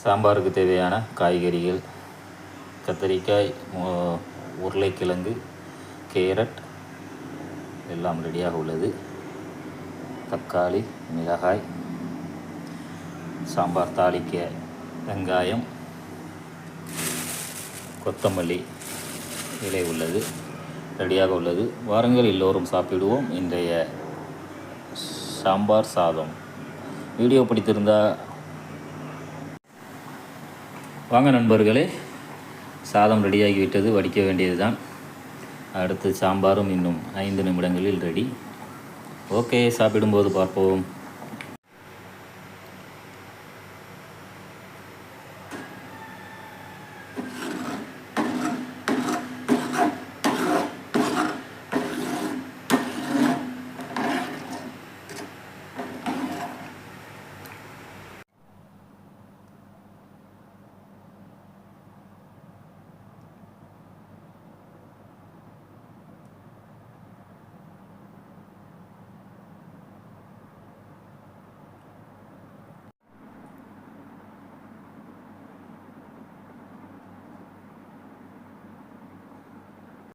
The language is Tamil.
சாம்பாருக்கு தேவையான காய்கறிகள் கத்திரிக்காய், உருளைக்கிழங்கு, கேரட் எல்லாம் ரெடியாக உள்ளது. தக்காளி, மிளகாய், சாம்பார் தாளிக்க வெங்காயம், கொத்தமல்லி இலை உள்ளது, ரெடியாக உள்ளது. வாருங்கள் எல்லோரும் சாப்பிடுவோம் இன்றைய சாம்பார் சாதம். வீடியோ பிடித்திருந்தா வாங்க நண்பர்களே, சாதம் ரெடியாகிவிட்டது, வடிக்க வேண்டியது தான். அடுத்து சாம்பாரும் இன்னும் 5 நிமிடங்களில் ரெடி. ஓகே, சாப்பிடும்போது பார்ப்போம்.